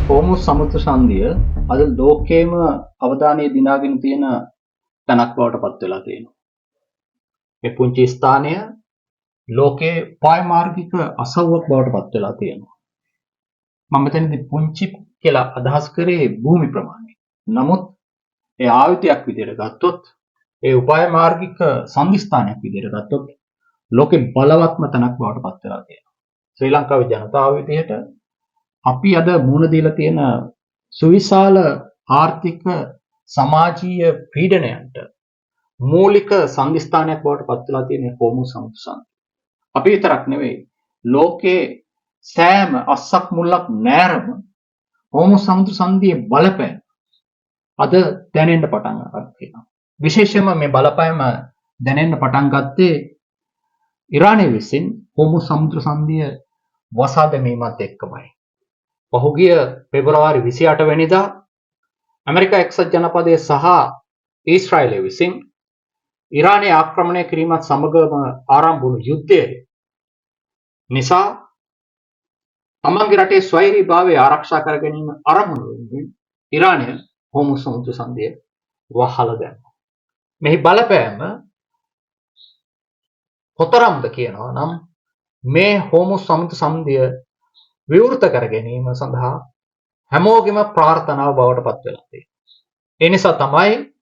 හෝමුස් සමුද්‍ර සංධිය අද ලෝකයේම අවධානය දිනාගෙන තියෙන තැනක් බවට පත් වෙලා තියෙනවා. මේ පුංචි ස්ථානය ලෝකයේ පායමාර්ගික අසව්වක් බවට පත් වෙලා තියෙනවා. මම මෙතනදී පුංචි කියලා අදහස් කරේ භූමි ප්‍රමාණය. නමුත් ඒ ආයතනයක් විදිහට ගත්තොත් ඒ උපායමාර්ගික සංදිස්ථානයක් විදිහට ගත්තොත් ලෝකේ බලවත්ම තැනක් බවට පත් වෙලා තියෙනවා. ශ්‍රී ලංකාවේ ජනතාව විදිහට අපි අද මුහුණ දීලා තියෙන සුවිශාල ආර්ථික සමාජීය පීඩනයන්ට මූලික සංදිස්ථානයක් බවට පත් වෙලා තියෙන හෝමුස් සමුද්‍ර සංධිය. අපි විතරක් නෙවෙයි ලෝකේ සෑම අස්සක් මුල්ලක් නැරම හෝමුස් සමුද්‍ර සංධියේ බලපෑම අද දැනෙන්න පටන් ගන්නවා. විශේෂයෙන්ම මේ බලපෑම දැනෙන්න පටන් ගත්තේ ඉරානය විසින් හෝමුස් සමුද්‍ර සංධිය වසා දැමීමත් එක්කමයි. පහුගිය පෙබරවාරි 28 වෙනිදා ඇමරිකා එක්සත් ජනපදයේ සහ ඊශ්‍රායලය විසින් ඉරානයේ ආක්‍රමණය කිරීමත් සමගම ආරම්භ වුණු යුද්ධය නිසා තමන්ගේ රටේ ස්වෛරීභාවය ආරක්ෂා කර ගැනීම අරමුණු වෙනුවෙන් ඉරානය හෝමුස් සමුද්‍ර සංධිය වහලා දැම්මා. මෙහි බලපෑම කොතරම්ද කියනවා නම් මේ හෝමුස් සමුද්‍ර සංධිය විවෘත කර ගැනීම සඳහා හැමෝගෙම ප්‍රාර්ථනාව බවට පත් වෙලා තියෙනවා. ඒ නිසා තමයි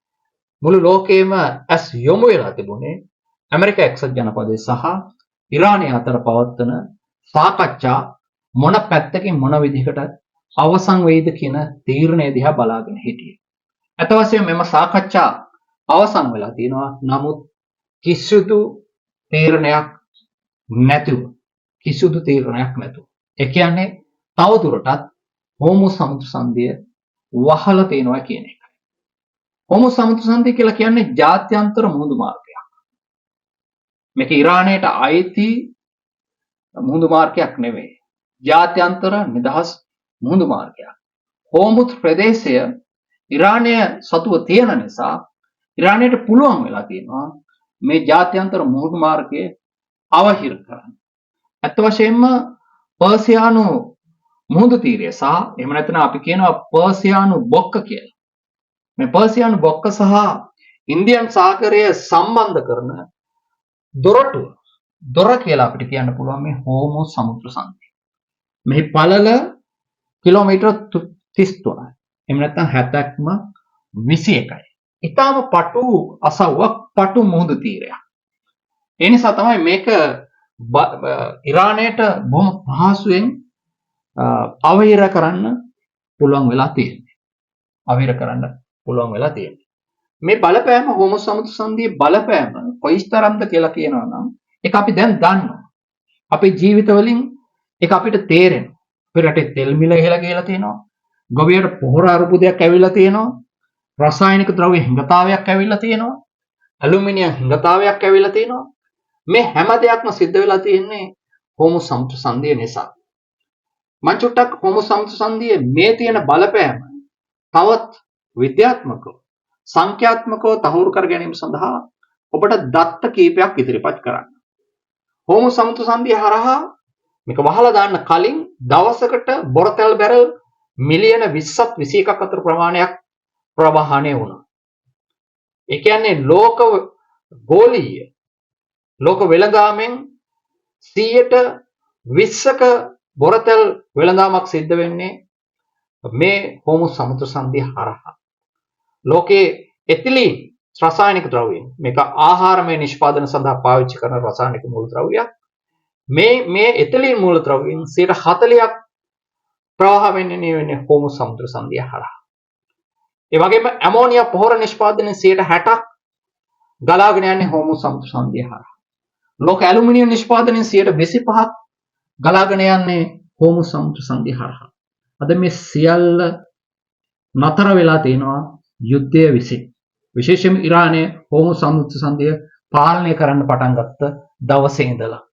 මුළු ලෝකෙම ඇස් යොමු වෙලා තිබුණේ ඇමරිකා එක්සත් ජනපදයේ සහ ඉරානය අතර පවත්වන සාකච්ඡා මොන පැත්තකින් මොන විදිහකට අවසන් වෙයිද කියන තීරණය දිහා බලාගෙන හිටියේ. අත වශයෙන් මෙම සාකච්ඡා අවසන් වෙලා තියෙනවා. නමුත් කිසිදු තීරණයක් නැතුව ඒ කියන්නේ තවදුරටත් හෝමුස් සමුද්‍ර සංධිය වහලා තියෙනවා කියන එකයි. හෝමුස් සමුද්‍ර සංධිය කියලා කියන්නේ ජාත්‍යන්තර මුහුදු මාර්ගයක්. මේක ඉරානයට අයිති මුහුදු මාර්ගයක් නෙවෙයි. ජාත්‍යන්තර නිදහස් මුහුදු මාර්ගයක්. හෝමුස් ප්‍රදේශය ඉරානය සතුව තියෙන නිසා ඉරානයට පුළුවන් වෙලා තියෙනවා මේ ජාත්‍යන්තර මුහුදු මාර්ගයේ අවහිර කරන්න. අත් වශයෙන්ම පර්සියානු මුහුදු තීරය සහ එහෙම නැත්නම් අපි කියනවා පර්සියානු බොක්ක කියලා. මේ පර්සියානු බොක්ක සහ ඉන්දියන් සාගරය සම්බන්ධ කරන දොර කියලා අපිට කියන්න පුළුවන් මේ හෝමුස් සමුද්‍ර සංධිය. මෙහි පළල කිලෝමීටර් 33යි. එහෙම නැත්නම් 70ක්ම 21යි. ඊටාම පටු අසව්වක් පටු මුහුදු තීරයක්. ඒ නිසා තමයි මේක ඉරානයට බොහොම පහසුවෙන් අවහිර කරන්න පුළුවන් වෙලා තියෙන්නේ. මේ බලපෑම හෝමුස් සමුද්‍ර සංධියේ බලපෑම කොයිස්තරම්ද කියලා කියනවා නම් ඒක අපි දැන් දන්නවා. අපේ ජීවිතවලින් ඒක අපිට තේරෙනවා. අපේ රටේ තෙල් මිල ඉහළ ගිහලා තියෙනවා. ගොවියට පොහොර අරුබුදයක් ඇවිල්ලා තියෙනවා. රසායනික ද්‍රව්‍ය හිඟතාවයක් ඇවිල්ලා තියෙනවා. ඇලුමිනියම් හිඟතාවයක් ඇවිල්ලා තියෙනවා. මේ හැම දෙයක්ම සිද්ධ වෙලා තියෙන්නේ හෝමුස් සමුද්‍ර සංධිය නිසා. මම චුට්ටක් හෝමුස් සමුද්‍ර සංධියේ මේ තියෙන බලපෑම තවත් විද්‍යාත්මකව සංඛ්‍යාත්මකව තහවුරු කර ගැනීම සඳහා ඔබට දත්ත කීපයක් ඉදිරිපත් කරන්න. හෝමුස් සමුද්‍ර සංධිය හරහා මේක වහලා දාන්න කලින් දවසකට බොරතෙල් බැරල් මිලියන 20ක් 21ක් අතර ප්‍රමාණයක් ප්‍රවාහණය වුණා. ඒ කියන්නේ ලෝක වෙළඳාමෙන් 120ක බොරතෙල් වෙළඳාමක් සිද්ධ වෙන්නේ මේ හෝමුස් සමුද්‍ර සංධිය හරහා. ලෝකයේ එතිලීන් රසායනික ද්‍රව්‍ය මේක ආහාරමය නිෂ්පාදන සඳහා පාවිච්චි කරන රසායනික මූලද්‍රව්‍යයක්. මේ එතිලීන් මූලද්‍රව්‍යයෙන් 40ක් ප්‍රවාහ වෙන්නේ හෝමුස් සමුද්‍ර සංධිය හරහා. ඒ වගේම ඇමෝනියා පොහොර නිෂ්පාදනයේ 60ක් ගලාගෙන යන්නේ හෝමුස් සමුද්‍ර සංධිය හරහා. ලෝක ඇලුමිනියම් නිෂ්පාදනයේ 25ක් ගලාගෙන යන්නේ හෝමුස් සමුද්‍ර සංධිය හරහා. අද මේ සියල්ල නතර වෙලා තියෙනවා යුද්ධය විසින්. විශේෂයෙන්ම ඉරානය හෝමුස් සමුද්‍ර සංධිය පාලනය කරන්න පටන් ගත්ත දවසේ ඉඳලා.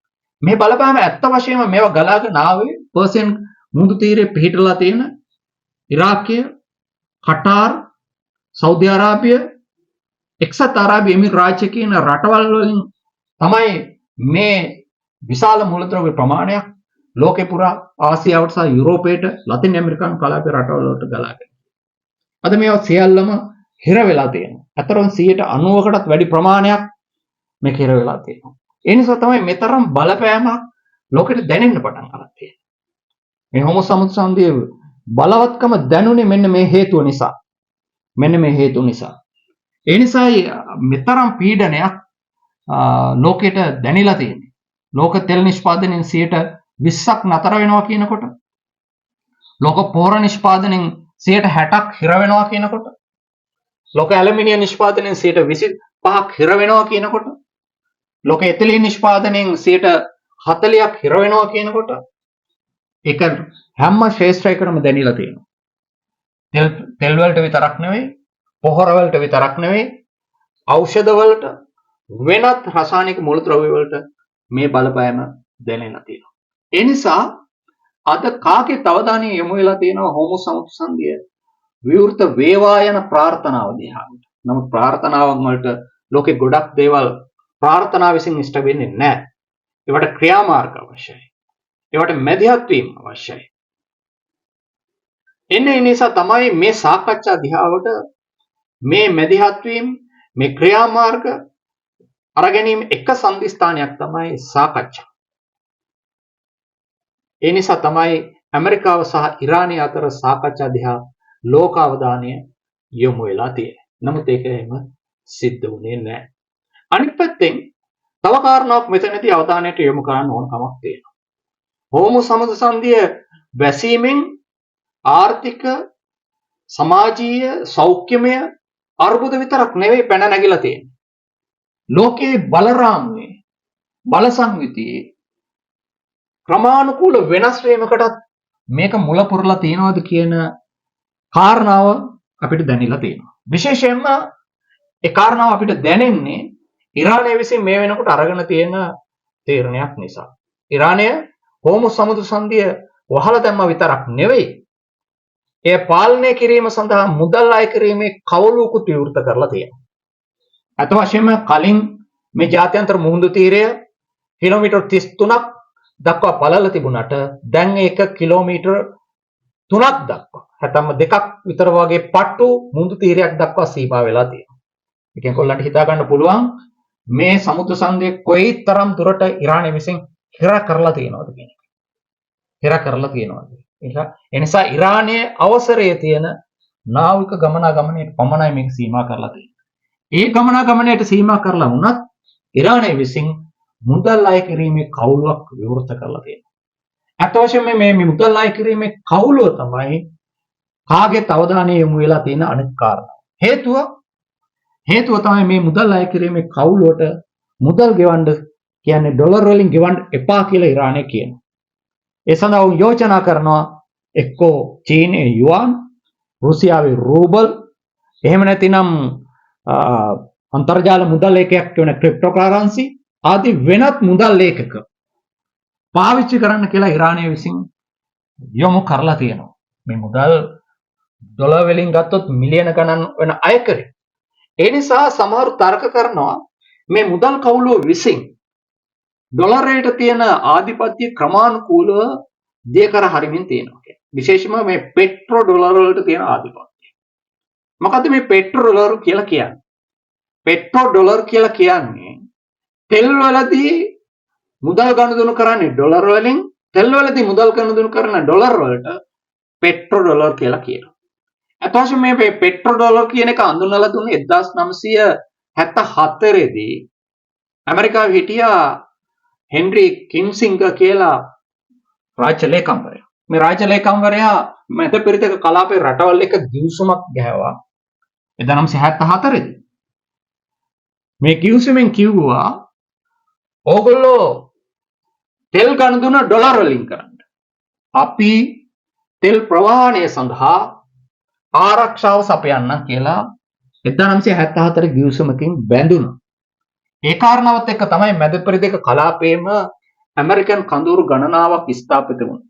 මේ බලපෑම ඇත්ත වශයෙන්ම මේවා ගලාගෙන ආවේ පර්සියන් මුහුදු තීරයේ පිහිටලා තියෙන ඉරාකය, කටාර්, සෞදි අරාබිය, එක්සත් අරාබි එමිරාත්‍ය කියන රටවල් වලින් තමයි මේ විශාල මූලද්‍රව්‍ය ප්‍රමාණයක් ලෝකේ පුරා ආසියාවට සහ යුරෝපයට ලතින් ඇමරිකානු කලාපයේ රටවල් වලට ගලාගෙන. අද මේවා සියල්ලම හිර වෙලා තියෙනවා. අතරම 90%කටත් වැඩි ප්‍රමාණයක් මේක හිර වෙලා තියෙනවා. ඒ නිසා තමයි මෙතරම් බලපෑමක් ලෝකෙට දැනෙන්න පටන් ගන්න තියෙන්නේ. මේ හෝමෝ සමුද්‍ර සංධියේ බලවත්කම දැනුනේ මෙන්න මේ හේතුව නිසා. ඒ නිසායි මෙතරම් පීඩනයක් ලෝකෙට දැනিলা තියෙන්නේ. ලෝක තෙල් නිෂ්පාදනයෙන් 20ක් නතර වෙනවා කියනකොට, ලෝක පොහොර නිෂ්පාදනයෙන් 60ක් හිර වෙනවා කියනකොට, ලෝක ඇලුමිනියම් නිෂ්පාදනයෙන් 25ක් හිර වෙනවා කියනකොට, ලෝක එතිලීන් නිෂ්පාදනයෙන් 40ක් හිර වෙනවා කියනකොට, ඒක හැම ශේෂ්ත්‍රයකටම දැනিলা තියෙනවා. තෙල් වලට විතරක් නෙවෙයි, පොහොර වලට විතරක් නෙවෙයි, ඖෂධ වලට, වෙනත් රසායනික මූලද්‍රව්‍ය වලට මේ බලපෑම දැනෙලා තියෙනවා. ඒ නිසා අද කාගේ අවධානය යොමු වෙලා තියෙනවා හෝමෝ සමුද්‍ර සංධිය විවෘත වේවා යන ප්‍රාර්ථනාව දිහාට. නමුත් ප්‍රාර්ථනාවන් වලට ලෝකේ ගොඩක් දේවල් ප්‍රාර්ථනා විසින් ඉෂ්ට වෙන්නේ නැහැ. ඒවට ක්‍රියාමාර්ග අවශ්‍යයි. ඒවට මැදිහත් වීම අවශ්‍යයි. එන්නේ නිසා තමයි මේ සාකච්ඡා දිහාවට මේ මැදිහත් වීම, මේ ක්‍රියාමාර්ග අරගැනීම එක සම්දිස්ථානයක් තමයි සාකච්ඡා. ඒ නිසා තමයි ඇමරිකාව සහ ඉරානය අතර සාකච්ඡා දිහා ලෝක අවධානය යොමු වෙලා තියෙන්නේ. නමුත් ඒක එහෙම සිද්ධ වුණේ නැහැ. අනිත් පැත්තෙන් තව කාරණාවක් මෙතනදී අවධානයට යොමු කරන්න ඕන කමක් තියෙනවා. හෝමෝ සමුද්‍ර සංධිය වැසීමෙන් ආර්ථික, සමාජීය, සෞඛ්‍යමය අර්බුද විතරක් නෙවෙයි පැන නැගිලා තියෙන්නේ. ලෝකයේ බලරාමුවේ, බල සංවිතියේ ක්‍රමානුකූල වෙනස් වීමකටත් මේක මුල පුරලා තියෙනවද කියන කාරණාව අපිට දැනෙලා තියෙනවා. විශේෂයෙන්ම ඒ කාරණාව අපිට දැනෙන්නේ ඉරානය විසින් මේ වෙනකොට අරගෙන තියෙන තීරණයක් නිසා. ඉරානය හෝමෝ සමුද්‍ර සංධිය වහලා දැම්ම විතරක් නෙවෙයි, එය පාලනය කිරීම සඳහා මුදල් අය කිරීමේ කවුළුකුත් විවෘත කරලා තියෙනවා. අත වශයෙන්ම කලින් මේ ජාත්‍යන්තර මුහුදු තීරය කිලෝමීටර් 33ක් දක්වා පළල තිබුණාට දැන් ඒක කිලෝමීටර් 3ක් දක්වා, හැතැම්ම 2ක් විතර වගේ පට්ටු මුහුදු තීරයක් දක්වා සීමා වෙලා තියෙනවා. ඒකෙන් කොල්ලන්ට හිතා ගන්න පුළුවන් මේ සමුද්‍ර සංධිය කොයිතරම් දුරට ඉරානය විසින් හිර කරලා තියෙනවද කියන එක. හිර කරලා තියෙනවද? ඒ නිසා ඉරානයේ අවසරයේ තියෙන නාවික ගමනාගමනයට පමණයි මේක සීමා කරලා තියෙන්නේ. ඒ ගමනාගමනයට සීමා කරලා වුණත් ඉරානය විසින් මුදල් අය කිරීමේ කවුලක් විවෘත කරලා තියෙනවා. අතවශ්‍යම මේ මුදල් අය කිරීමේ කවුලුව තමයි කාගේ අවධානය යොමු වෙලා තියෙන අනෙක් කාරණා. හේතුව තමයි මේ මුදල් අය කිරීමේ කවුලුවට මුදල් ගෙවන්න කියන්නේ ඩොලර් වලින් ගෙවන්න එපා කියලා ඉරානය කියනවා. ඒ සඳහා උන් යෝජනා කරනවා එක්කෝ චීනයේ යුවාන්, රුසියාවේ රූබල්, එහෙම නැතිනම් අන්තර්ජාල මුදල් ඒකයක් වෙන ක්‍රිප්ටෝකරන්සි ආදී වෙනත් මුදල් ඒකක පාවිච්චි කරන්න කියලා ඉරානය විසින් යොමු කරලා තියෙනවා. මේ මුදල් ඩොලර් වලින් ගත්තොත් මිලියන ගණන් වෙන අය කරේ. ඒ නිසා සමහර තර්ක කරනවා මේ මුදල් කවුළුව විසින් ඩොලරයට තියෙන ආධිපත්‍ය ක්‍රමානුකූලව දෙකර හරිමින් තියෙනවා කියන්නේ. විශේෂයෙන්ම මේ පෙට්‍රෝ ඩොලර් වලට තියෙන ආධිපත්‍ය. මොකද්ද මේ පෙට්‍රෝ ඩොලර් කියලා කියන්නේ? පෙට්‍රෝ ඩොලර් කියලා කියන්නේ තෙල් වලදී මුදල් ගනුදෙනු කරන්නේ ඩොලර් වලින්, තෙල් වලදී මුදල් ගනුදෙනු කරන ඩොලර් වලට පෙට්‍රෝ ඩොලර් කියලා කියනවා. අතවශ්‍ය මේ පෙට්‍රෝ ඩොලර් කියන එක හඳුන්වලා දුන්නේ 1974 දී ඇමරිකාවේ හිටියා හෙන්රි කින්සිංගර් කියලා රාජ්‍ය ලේකම්වරයා. මේ රාජ්‍ය ලේකම්වරයා මැද පෙරදිග කලාපයේ රටවල් එක ගිවිසුමක් ගැහුවා 1974 දී. මේ ගිවිසුමෙන් කිව්වා ඕගොල්ලෝ තෙල් ගනුදෙන ඩොලර් වලින් කරන්න. අපි තෙල් ප්‍රවාහනය සඳහා ආරක්ෂාව සපයන්න කියලා 1974 ගිවිසුමකින් බැඳුණා. ඒ කාරණාවත් එක්ක තමයි මැද පෙරදිග කලාපයේම ඇමරිකන් කඳවුරු ගණනාවක් ස්ථාපිත වුණේ.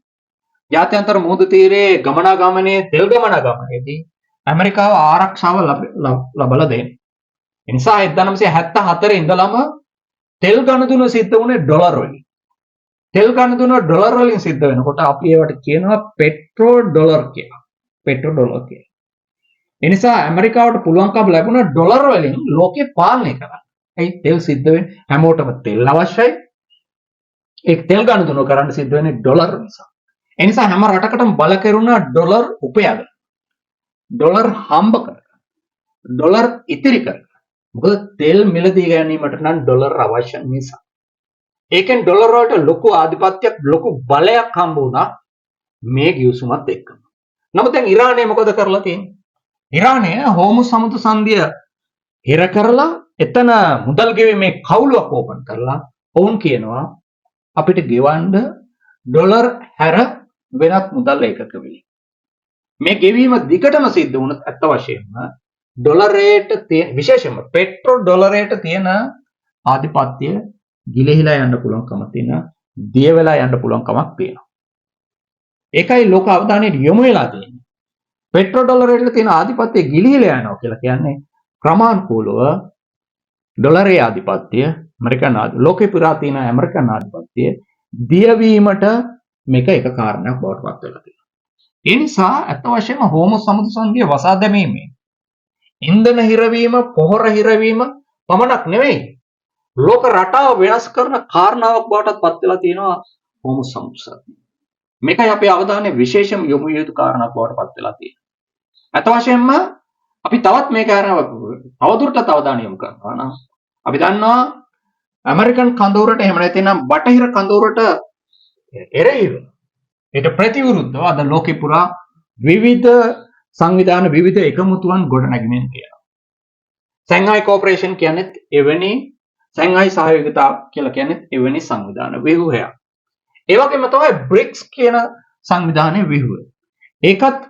ජාත්‍යන්තර මුහුදු තීරයේ ගමනාගමනයේ තෙල් ගමනාගමනයේදී ඇමරිකාව ආරක්ෂාව ලබලා දෙන්නේ. ඒ නිසා 1974 ඉඳලම තෙල් ගනුදෙනු සිද්ධ වුණේ ඩොලර් වලින්. තෙල් ගන්න ඩොලර් වලින් සිද්ධ වෙනකොට අපි ඒවට කියනවා පෙට්‍රෝ ඩොලර් කියලා. පෙට්‍රෝ ඩොලර් කියලා. ඒ නිසා ඇමරිකාවට පුළුවන්කම ලැබුණා ඩොලර් වලින් ලෝකේ පාලනය කරන්න. ඒ තෙල් සිද්ධ වෙන්නේ හැමෝටම තෙල් අවශ්‍යයි. ඒ තෙල් ගන්න කරන්න සිද්ධ වෙන්නේ ඩොලර් නිසා. ඒ නිසා හැම රටකටම බල කෙරුණා ඩොලර් උපයගන්න. ඩොලර් හම්බ කරගන්න. ඩොලර් ඉතිරි කරගන්න. මොකද තෙල් මිලදී ගැනීමට නම් ඩොලර් අවශ්‍ය නිසා. ඒකෙන් ඩොලර් වලට ලොකු ආධිපත්‍යයක් ලොකු බලයක් හම්බ වුණා මේ ගිවිසුමත් එක්කම. නමුත් දැන් ඉරානය මොකද කරලා තියෙන්නේ? ඉරානය හෝමුස් සමුද්‍ර සංධිය හිර කරලා එතන මුදල් ගෙවීමේ කවුලුවක් ඕපන් කරලා ඔවුන් කියනවා අපිට ගෙවන්න ඩොලර් හැර වෙනත් මුදල් ඒකක වලින්. මේ ගෙවීම දිගටම සිද්ධ වුණත් අත් වශයෙන්ම ඩොලරයට විශේෂයෙන්ම පෙට්‍රෝ ඩොලරයට තියෙන ආධිපත්‍ය ගිලිහිලා යන්න පුළුවන්කම තියෙන දිය වෙලා යන්න පුළුවන්කමක් තියෙනවා. ඒකයි ලෝක අවධානය යොමු වෙලා තියෙන්නේ. පෙට්‍රෝ ඩොලරයට තියෙන ආධිපත්‍ය ගිලිහිලා යනවා කියලා කියන්නේ ක්‍රමානුකූලව ඩොලරයේ ආධිපත්‍ය ලෝකේ පුරා තියෙන ඇමරිකන් ආධිපත්‍ය දියවීමට මේක එක කාරණයක් බවට පත් වෙලා තියෙනවා. ඒ නිසා අත් වශයෙන්ම හෝමුස් සමුද්‍ර සංධිය වසා දැමීමේ ඉන්ධන හිරවීම, පොහොර හිරවීම පමණක් නෙවෙයි ලෝක රටාව වෙනස් කරන කාරණාවක් බවටත් පත් වෙලා තියෙනවා හෝමුස් සමුද්‍ර සංධිය. මේකයි අපේ අවධානය විශේෂම යොමු යුතු කාරණාවක් බවට පත් වෙලා තියෙන්නේ. අත් වශයෙන්ම අපි තවත් මේ කාරණාව තවදුරටත් අවධානය යොමු කරනවා නම් අපි දන්නවා ඇමරිකන් කඳවුරට එහෙම නැත්නම් බටහිර කඳවුරට එරෙහිව ඊට ප්‍රතිවිරුද්ධව අද ලෝකෙ පුරා විවිධ සංවිධාන විවිධ එකමුතුන් ගොඩනැගෙමින් තියෙනවා. සංඝායි කෝපරේෂන් කියන්නේ එවැනි සංඝායි සහයෝගිතා කියලා කියන්නේ එවැනි සංවිධාන ව්‍යුහයක්. ඒ වගේම තමයි බ්‍රික්ස් කියන සංවිධානයේ ව්‍යුහය. ඒකත්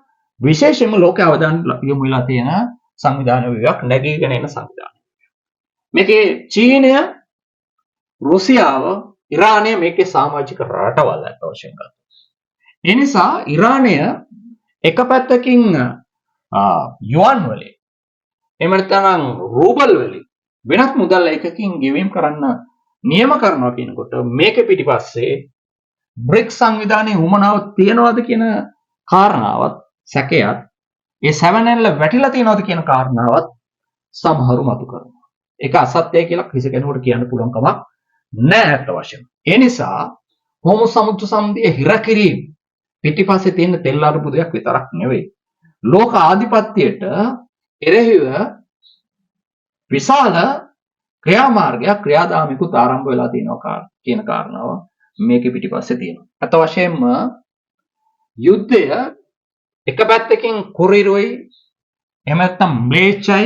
විශේෂයෙන්ම ලෝක අවධානය යොමු වෙලා තියෙන සංවිධාන ව්‍යුහයක් නැගීගෙන එන සංවිධානය. මේකේ චීනය, රුසියාව, ඉරානය මේකේ සමාජික රටවල් අතවශ්‍යම ගන්නවා. ඒ නිසා ඉරානය එක පැත්තකින් යුවන් වලින් එහෙම නැත්නම් රූබල් වලින් වෙනත් මුදල් එකකින් ගෙවීම් කරන්න නියම කරනවා කියනකොට මේක පිටිපස්සේ බ්‍රික්ස් සංවිධානයේ උමනාව තියනවාද කියන කාරණාවත් සැකයක් ඒ 7L වැටිලා තියනවාද කියන කාරණාවත් සමහරු මතු කරනවා. ඒක අසත්‍යයි කියලා කිසි කෙනෙකුට කියන්න පුළුවන් කමක් නැහැ අත වශයෙන්. ඒ නිසා හෝමුස් සමුද්‍ර සංධිය හිර කිරීම පිටිපස්සේ තියෙන තෙල් අරුබුදයක් විතරක් නෙවෙයි. ලෝක ආධිපත්‍යයට එරෙහිව විශාල ක්‍රියාමාර්ගයක් ක්‍රියාදාමිකුත් ආරම්භ වෙලා තියෙනවා කියන කාරණාව මේකේ පිටිපස්සේ තියෙනවා. අත වශයෙන්ම යුද්ධය එක පැත්තකින් කුරිරුයි එහෙම නැත්නම් ම්ලේච්ඡයි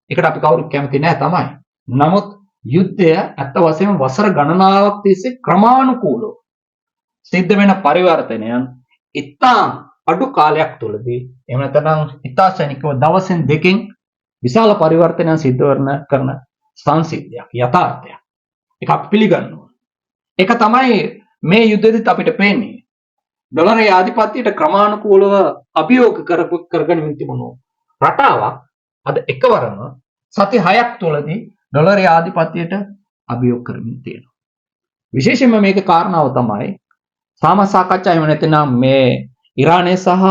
ඒකට අපි කවුරුත් කැමති නැහැ තමයි. නමුත් යුද්ධය අත වශයෙන්ම වසර ගණනාවක් තිස්සේ ක්‍රමානුකූලව සිද්ධ වෙන පරිවර්තනයන් ඉතා අඩු කාලයක් තුළදී එහෙම නැත්නම් ඉතා ශනිකව දවසෙන් දෙකකින් විශාල පරිවර්තනයන් සිද්ධ කරන සංසිද්ධියක් යථාර්ථයක්. ඒක අපි පිළිගන්නවා. ඒක තමයි මේ යුද්ධෙදිත් අපිට පේන්නේ. ඩොලරයේ ආධිපත්‍යයට ක්‍රමානුකූලව අභියෝග කරගෙන තිබුණු රටාවක් අද එකවරම සති 6ක් තුළදී ඩොලරයේ ආධිපත්‍යයට අභියෝග කරමින් තියෙනවා. විශේෂයෙන්ම මේක කාරණාව තමයි සාම සාකච්ඡා එහෙම නැත්නම් මේ ඉරානය සහ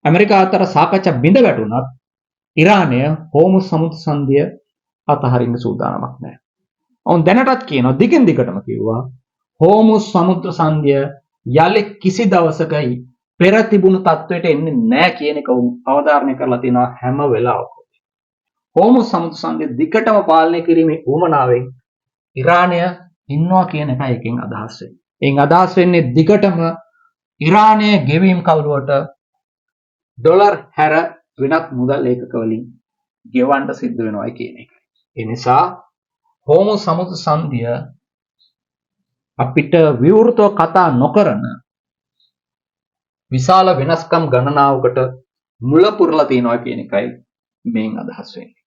ඇමරිකාව අතර සාකච්ඡා බිඳ වැටුණත් ඉරානය හෝමුස් සමුද්‍ර සංධිය අතහරින්න සූදානමක් නැහැ. ඔවුන් දැනටත් කියනවා දිගින් දිගටම කිව්වා හෝමුස් සමුද්‍ර සංධිය යලි කිසි දවසක පෙර තිබුණු තත්වයට එන්නේ නැහැ කියන එක අවධාරණය කරලා තියෙනවා හැම වෙලාවකම. හෝමුස් සමුද්‍ර සංධිය දිගටම පාලනය කිරීමේ උවමනාවෙන් ඉරානය ඉන්නවා කියන එකයි එකෙන් අදහස් වෙන්නේ. එයින් අදහස් වෙන්නේ දිගටම ඉරානයේ ගෙවීම් කවුරුවට ඩොලර් හැර වෙනත් මුදල් ඒකක වලින් ගෙවන්න සිද්ධ වෙනවා කියන එකයි. ඒ නිසා හෝමුස් සමුද්‍ර සංධිය අපිට විවෘතව කතා නොකරන විශාල වෙනස්කම් ගණනාවකට මුල පුරලා තියෙනවා කියන එකයි මේන් අදහස් වෙන්නේ.